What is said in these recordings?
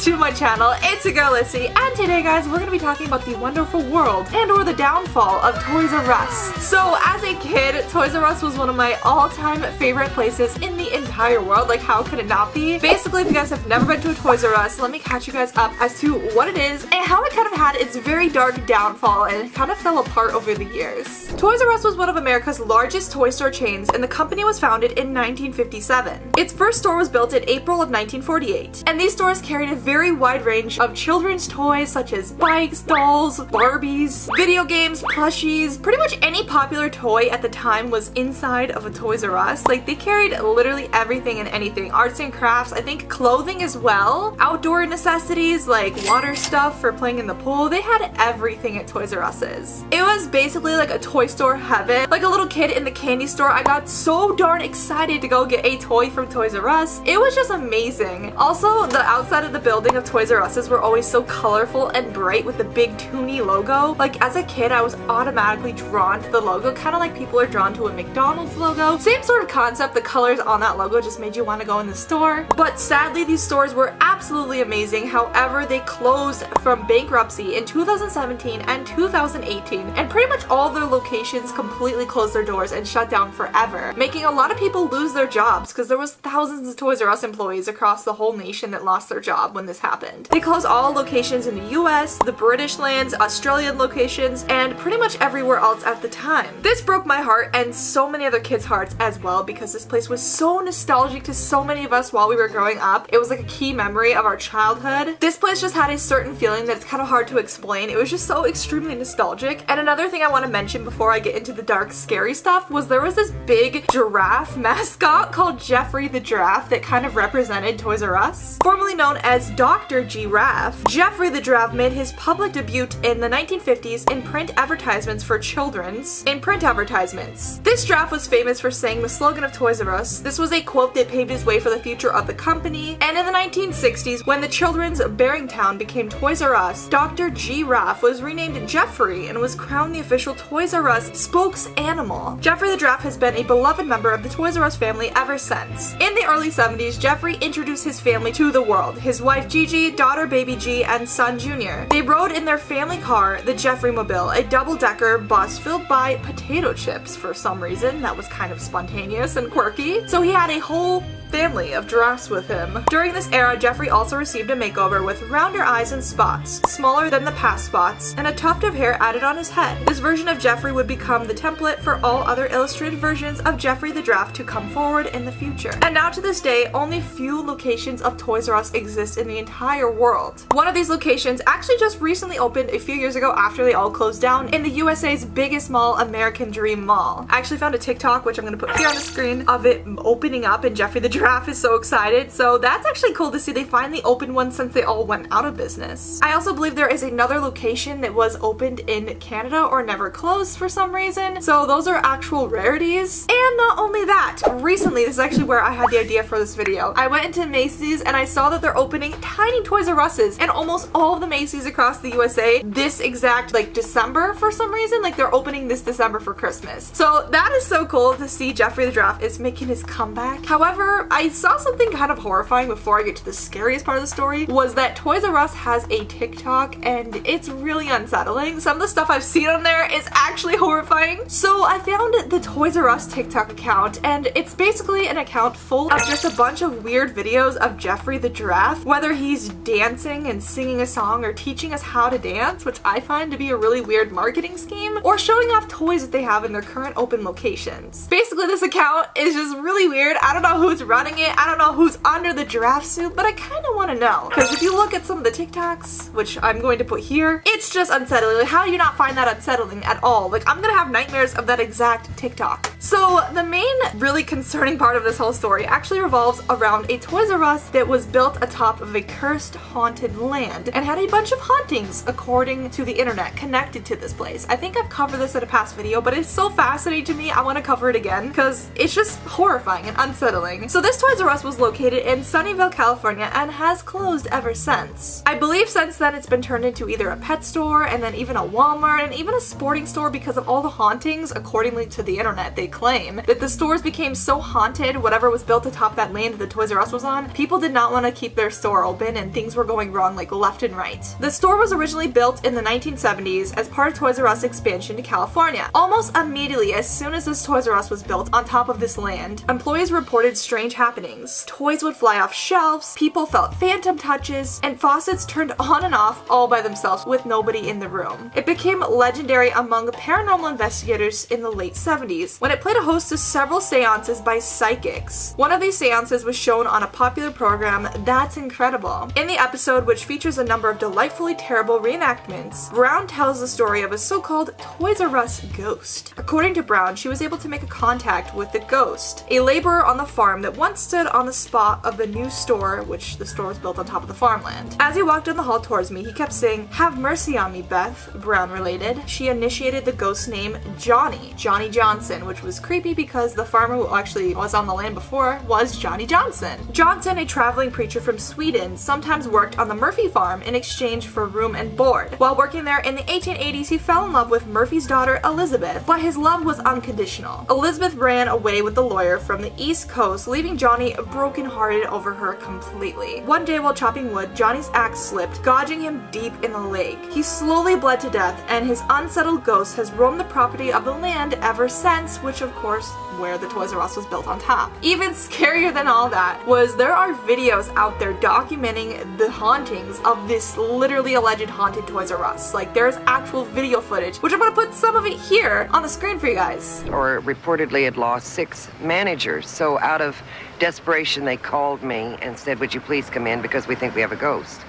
to my channel. It's your girl Lissy, and today guys we're gonna be talking about the wonderful world and or the downfall of Toys R Us. So as a kid, Toys R Us was one of my all-time favorite places in the entire world. Like, how could it not be? Basically, if you guys have never been to a Toys R Us, let me catch you guys up as to what it is and how it kind of had its very dark downfall and it kind of fell apart over the years. Toys R Us was one of America's largest toy store chains, and the company was founded in 1957. Its first store was built in April of 1948, and these stores carried a very wide range of children's toys such as bikes, dolls, Barbies, video games, plushies. Pretty much any popular toy at the time was inside of a Toys R Us. Like, they carried literally everything and anything. Arts and crafts, I think clothing as well, outdoor necessities like water stuff for playing in the pool. They had everything at Toys R Us's. It was basically like a toy store heaven. Like a little kid in the candy store, I got so darn excited to go get a toy from Toys R Us. It was just amazing. Also, the outside of the building of Toys R Us's were always so colorful and bright with the big toony logo. Like, as a kid, I was automatically drawn to the logo, kind of like people are drawn to a McDonald's logo. Same sort of concept, the colors on that logo just made you want to go in the store. But sadly, these stores were absolutely amazing. However, they closed from bankruptcy in 2017 and 2018, and pretty much all their locations completely closed their doors and shut down forever, making a lot of people lose their jobs because there was thousands of Toys R Us employees across the whole nation that lost their job when this happened. They closed all locations in the US, the British lands, Australian locations, and pretty much everywhere else at the time. This broke my heart and so many other kids' hearts as well, because this place was so nostalgic to so many of us while we were growing up. It was like a key memory of our childhood. This place just had a certain feeling that's kind of hard to explain. It was just so extremely nostalgic. And another thing I want to mention before I get into the dark, scary stuff was there was this big giraffe mascot called Geoffrey the Giraffe that kind of represented Toys R Us. Formerly known as Dr. Giraffe, Geoffrey the Giraffe made his public debut in the 1950s in print advertisements for children's. This giraffe was famous for saying the slogan of Toys R Us. This was a quote that paved his way for the future of the company. And in the 1960s, when the children's bearing town became Toys R Us, Dr. Giraffe was renamed Geoffrey and was crowned the official Toys R Us spokes animal. Geoffrey the Giraffe has been a beloved member of the Toys R Us family ever since. In the early 70s, Geoffrey introduced his family to the world. His wife Gigi, daughter Baby G, and son Junior. They rode in their family car, the Geoffrey Mobile, a double-decker bus filled by potato chips for some reason. That was kind of spontaneous and quirky. So he had a whole family of giraffes with him. During this era, Geoffrey also received a makeover with rounder eyes and spots, smaller than the past spots, and a tuft of hair added on his head. This version of Geoffrey would become the template for all other illustrated versions of Geoffrey the Giraffe to come forward in the future. And now to this day, only few locations of Toys R Us exist in the entire world. One of these locations actually just recently opened a few years ago after they all closed down in the USA's biggest mall, American Dream Mall. I actually found a TikTok, which I'm going to put here on the screen, of it opening up, and Geoffrey the Giraffe is so excited. So that's actually cool to see they finally opened one since they all went out of business. I also believe there is another location that was opened in Canada or never closed for some reason. So those are actual rarities. And not only that, recently, this is actually where I had the idea for this video. I went into Macy's and I saw that they're opening tiny Toys R Us's and almost all of the Macy's across the USA this exact like December for some reason. Like, they're opening this December for Christmas. So that is so cool to see Geoffrey the Giraffe is making his comeback. However, I saw something kind of horrifying before I get to the scariest part of the story, was that Toys R Us has a TikTok and it's really unsettling. Some of the stuff I've seen on there is actually horrifying. So I found the Toys R Us TikTok account, and it's basically an account full of just a bunch of weird videos of Geoffrey the Giraffe, whether he's dancing and singing a song or teaching us how to dance, which I find to be a really weird marketing scheme, or showing off toys that they have in their current open locations. Basically, this account is just really weird. I don't know who's running it. I don't know who's under the giraffe suit, but I kind of want to know. Because if you look at some of the TikToks, which I'm going to put here, it's just unsettling. Like, how do you not find that unsettling at all? Like, I'm gonna have nightmares of that exact TikTok. So the main really concerning part of this whole story actually revolves around a Toys R Us that was built atop of a cursed, haunted land and had a bunch of hauntings, according to the internet, connected to this place. I think I've covered this in a past video, but it's so fascinating to me, I want to cover it again because it's just horrifying and unsettling. So this Toys R Us was located in Sunnyvale, California and has closed ever since. I believe since then it's been turned into either a pet store and then even a Walmart and even a sporting store because of all the hauntings. Accordingly to the internet, they claim that the stores became so haunted, whatever was built atop that land that the Toys R Us was on, people did not want to keep their store open and things were going wrong like left and right. The store was originally built in the 1970s as part of Toys R Us expansion to California. Almost immediately as soon as this Toys R Us was built on top of this land, employees reported strange happenings. Toys would fly off shelves, people felt phantom touches, and faucets turned on and off all by themselves with nobody in the room. It became legendary among paranormal investigators in the late 70s when it played a host to several seances by psychics. One of these seances was shown on a popular program, That's Incredible. In the episode, which features a number of delightfully terrible reenactments, Brown tells the story of a so-called Toys R Us ghost. According to Brown, she was able to make a contact with the ghost, a laborer on the farm that once stood on the spot of the new store, which the store was built on top of the farmland. As he walked down the hall towards me, he kept saying, "Have mercy on me, Beth," Brown related. She initiated the ghost's name Johnny Johnson, which was creepy because the farmer who actually was on the land before was Johnny Johnson. Johnson, a traveling preacher from Sweden, sometimes worked on the Murphy farm in exchange for room and board. While working there in the 1880s, he fell in love with Murphy's daughter Elizabeth, but his love was unconditional. Elizabeth ran away with the lawyer from the East Coast, leaving Johnny brokenhearted over her completely. One day while chopping wood, Johnny's axe slipped, gouging him deep in the leg. He slowly bled to death, and his unsettled ghost has roamed the property of the land ever since, which of course where the Toys R Us was built on top. Even scarier than all that was there are videos out there documenting the hauntings of this literally alleged haunted Toys R Us. Like, there's actual video footage, which I'm gonna put some of it here on the screen for you guys. Or reportedly had lost 6 managers, so out of desperation they called me and said, "Would you please come in because we think we have a ghost."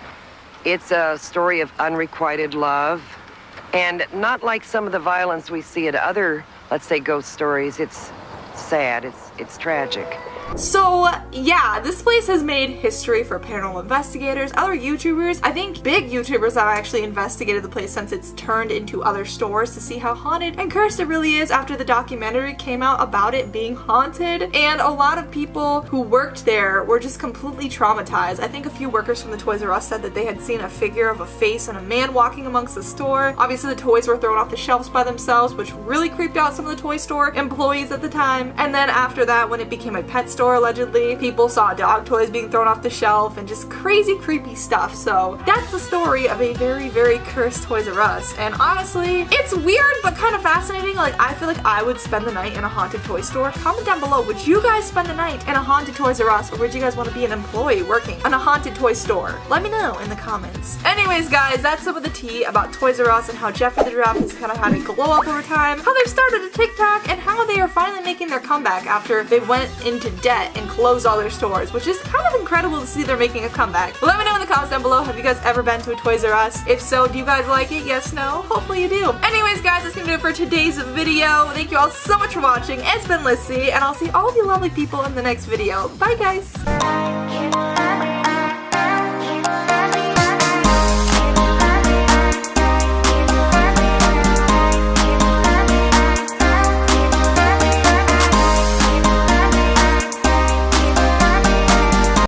It's a story of unrequited love, and not like some of the violence we see at other, let's say, ghost stories. It's sad, it's tragic. So yeah, this place has made history for paranormal investigators, other YouTubers. I think big YouTubers have actually investigated the place since it's turned into other stores to see how haunted and cursed it really is after the documentary came out about it being haunted. And a lot of people who worked there were just completely traumatized. I think a few workers from the Toys R Us said that they had seen a figure of a face and a man walking amongst the store. Obviously the toys were thrown off the shelves by themselves, which really creeped out some of the toy store employees at the time. And then after that, when it became a pet store, allegedly, people saw dog toys being thrown off the shelf and just crazy creepy stuff. So that's the story of a very, very cursed Toys R Us. And honestly, it's weird but kind of fascinating. Like, I feel like I would spend the night in a haunted toy store. Comment down below, would you guys spend the night in a haunted Toys R Us, or would you guys want to be an employee working in a haunted toy store? Let me know in the comments. Anyways guys, that's some of the tea about Toys R Us and how Geoffrey the Giraffe has kind of had a glow up over time, how they've started a TikTok, and how they are finally making their comeback after they went into debt and closed all their stores, which is kind of incredible to see they're making a comeback. Let me know in the comments down below, have you guys ever been to a Toys R Us? If so, do you guys like it? Yes, no? Hopefully you do. Anyways guys, that's gonna do it for today's video. Thank you all so much for watching. It's been Lyssy, and I'll see all of you lovely people in the next video. Bye guys!